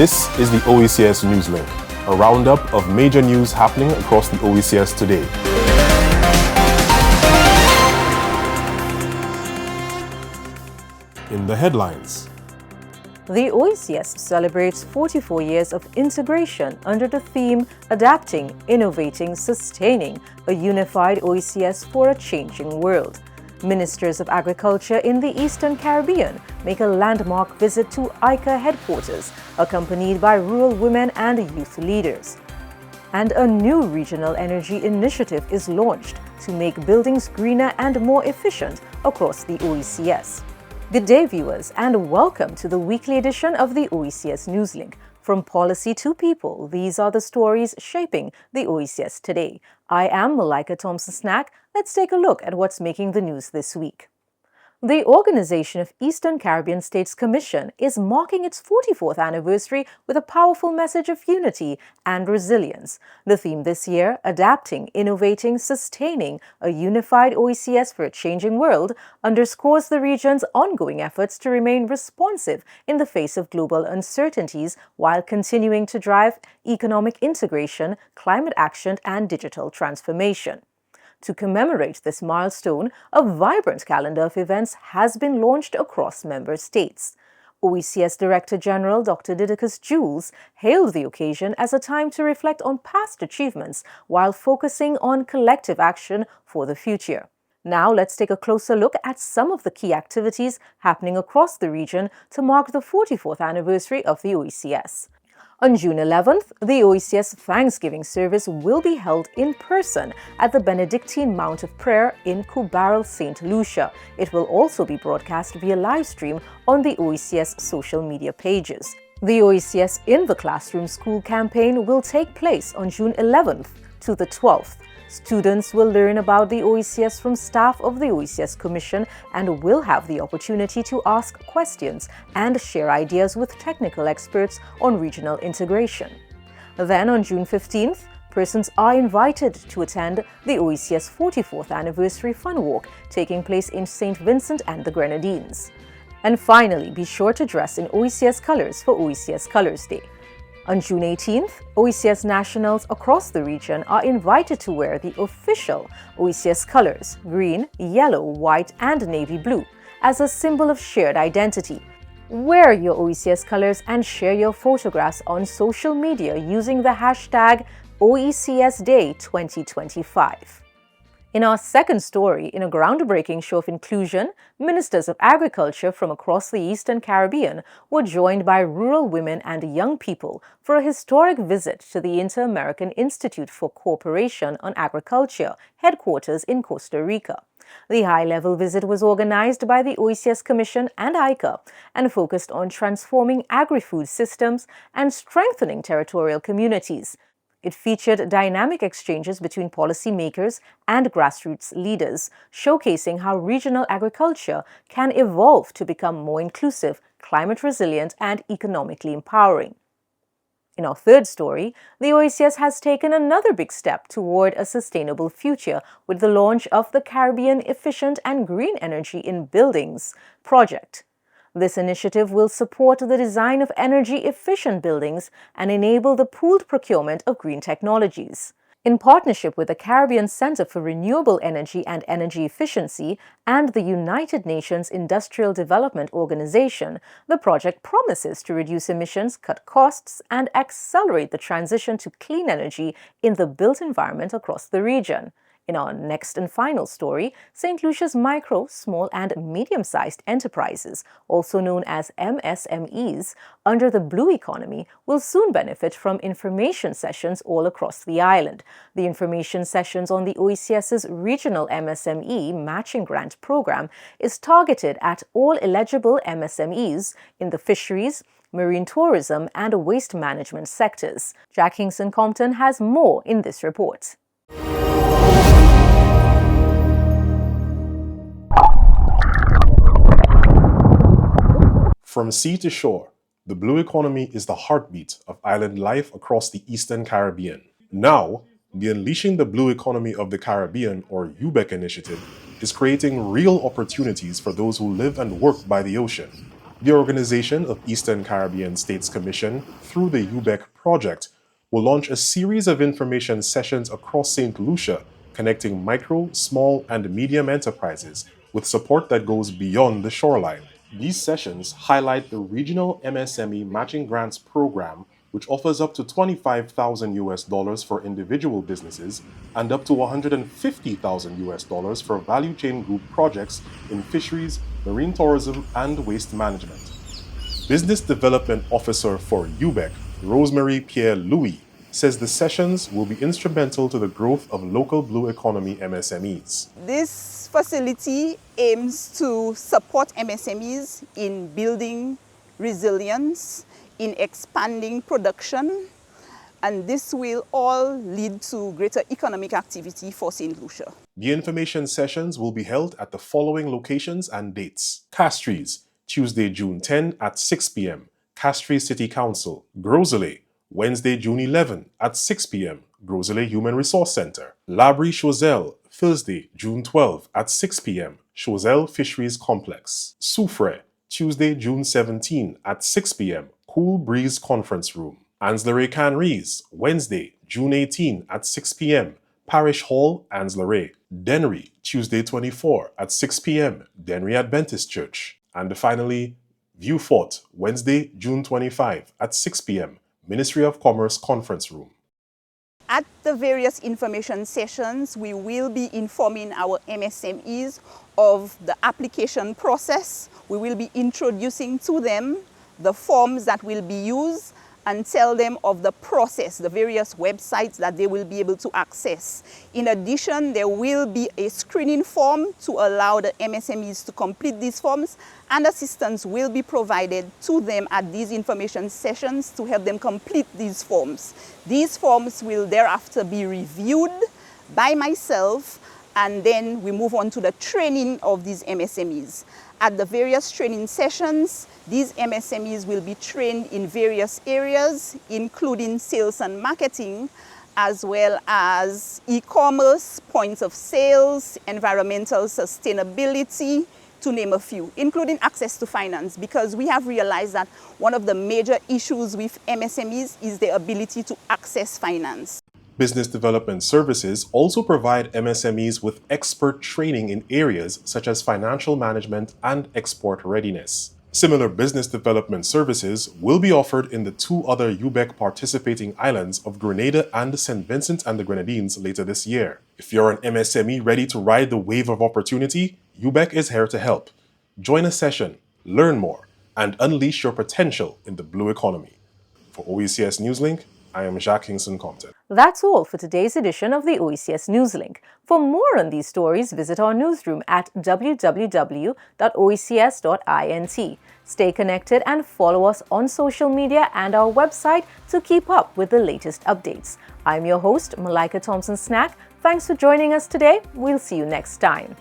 This is the OECS Newslink, a roundup of major news happening across the OECS today. In the headlines, the OECS celebrates 44 years of integration under the theme Adapting, Innovating, Sustaining, a Unified OECS for a Changing World. Ministers of Agriculture in the Eastern Caribbean make a landmark visit to ICA headquarters, accompanied by rural women and youth leaders. And a new regional energy initiative is launched to make buildings greener and more efficient across the OECS. Good day, viewers, and welcome to the weekly edition of the OECS Newslink. From policy to people, these are the stories shaping the OECS today. I am Malika Thompson-Snack. Let's take a look at what's making the news this week. The Organization of Eastern Caribbean States Commission is marking its 44th anniversary with a powerful message of unity and resilience. The theme this year, Adapting, Innovating, Sustaining, a Unified OECS for a Changing World, underscores the region's ongoing efforts to remain responsive in the face of global uncertainties while continuing to drive economic integration, climate action, and digital transformation. To commemorate this milestone, a vibrant calendar of events has been launched across member states. OECS Director General Dr. Didacus Jules hailed the occasion as a time to reflect on past achievements while focusing on collective action for the future. Now let's take a closer look at some of the key activities happening across the region to mark the 44th anniversary of the OECS. On June 11th, the OECS Thanksgiving service will be held in person at the Benedictine Mount of Prayer in Cubaral, St. Lucia. It will also be broadcast via live stream on the OECS social media pages. The OECS in the Classroom School campaign will take place on June 11th to the 12th. Students will learn about the OECS from staff of the OECS Commission and will have the opportunity to ask questions and share ideas with technical experts on regional integration. Then on June 15th, persons are invited to attend the OECS 44th Anniversary Fun Walk taking place in St. Vincent and the Grenadines. And finally, be sure to dress in OECS colors for OECS Colors Day. On June 18th, OECS nationals across the region are invited to wear the official OECS colors, green, yellow, white, and navy blue, as a symbol of shared identity. Wear your OECS colors and share your photographs on social media using the hashtag OECS Day 2025. In our second story, in a groundbreaking show of inclusion, ministers of agriculture from across the Eastern Caribbean were joined by rural women and young people for a historic visit to the Inter-American Institute for Cooperation on Agriculture, headquarters in Costa Rica. The high-level visit was organized by the OECS Commission and ICA and focused on transforming agri-food systems and strengthening territorial communities. It featured dynamic exchanges between policymakers and grassroots leaders, showcasing how regional agriculture can evolve to become more inclusive, climate resilient, and economically empowering. In our third story, the OECS has taken another big step toward a sustainable future with the launch of the Caribbean Efficient and Green Energy in Buildings project. This initiative will support the design of energy-efficient buildings and enable the pooled procurement of green technologies. In partnership with the Caribbean Center for Renewable Energy and Energy Efficiency and the United Nations Industrial Development Organization, the project promises to reduce emissions, cut costs, and accelerate the transition to clean energy in the built environment across the region. In our next and final story, St. Lucia's micro, small, and medium-sized enterprises, also known as MSMEs, under the Blue Economy, will soon benefit from information sessions all across the island. The information sessions on the OECS's regional MSME matching grant program is targeted at all eligible MSMEs in the fisheries, marine tourism, and waste management sectors. Jack Hinkson-Compton has more in this report. from sea to shore, the blue economy is the heartbeat of island life across the Eastern Caribbean. Now, the Unleashing the Blue Economy of the Caribbean, or UBEC initiative, is creating real opportunities for those who live and work by the ocean. The Organization of Eastern Caribbean States Commission, through the UBEC project, will launch a series of information sessions across St. Lucia, connecting micro, small, and medium enterprises with support that goes beyond the shoreline. These sessions highlight the regional MSME matching grants program, which offers up to $25,000 for individual businesses and up to $150,000 for value chain group projects in fisheries, marine tourism, and waste management. Business Development Officer for UBEC, Rosemary Pierre-Louis, says the sessions will be instrumental to the growth of local blue economy MSMEs. This facility aims to support MSMEs in building resilience, in expanding production, and this will all lead to greater economic activity for St. Lucia. The information sessions will be held at the following locations and dates. Castries, Tuesday, June 10 at 6 p.m., Castries City Council. Groselet, Wednesday, June 11 at 6 p.m., Groselet Human Resource Center. Labrie-Choiseul, Thursday, June 12 at 6 p.m., Choiseul Fisheries Complex. Soufrière, Tuesday, June 17 at 6 p.m., Cool Breeze Conference Room. Ansleray-Canries, Wednesday, June 18 at 6 p.m., Parish Hall, Ansleray. Dennery, Tuesday 24 at 6 p.m., Dennery Adventist Church. And finally, Vieux Fort, Wednesday, June 25 at 6 p.m., Ministry of Commerce Conference Room. At the various information sessions, we will be informing our MSMEs of the application process. We will be introducing to them the forms that will be used and tell them of the process, the various websites that they will be able to access. In addition, there will be a screening form to allow the MSMEs to complete these forms, and assistance will be provided to them at these information sessions to help them complete these forms. These forms will thereafter be reviewed by myself, and then we move on to the training of these MSMEs. At the various training sessions, these MSMEs will be trained in various areas, including sales and marketing, as well as e-commerce, points of sales, environmental sustainability, to name a few, including access to finance, because we have realized that one of the major issues with MSMEs is their ability to access finance. Business Development Services also provide MSMEs with expert training in areas such as financial management and export readiness. Similar business development services will be offered in the two other UBEC participating islands of Grenada and St. Vincent and the Grenadines later this year. If you're an MSME ready to ride the wave of opportunity, UBEC is here to help. Join a session, learn more, and unleash your potential in the blue economy. For OECS Newslink, I am Jacques Kingston Compton. That's all for today's edition of the OECS Newslink. For more on these stories, visit our newsroom at www.oecs.int. Stay connected and follow us on social media and our website to keep up with the latest updates. I'm your host, Malika Thompson-Snack. Thanks for joining us today. We'll see you next time.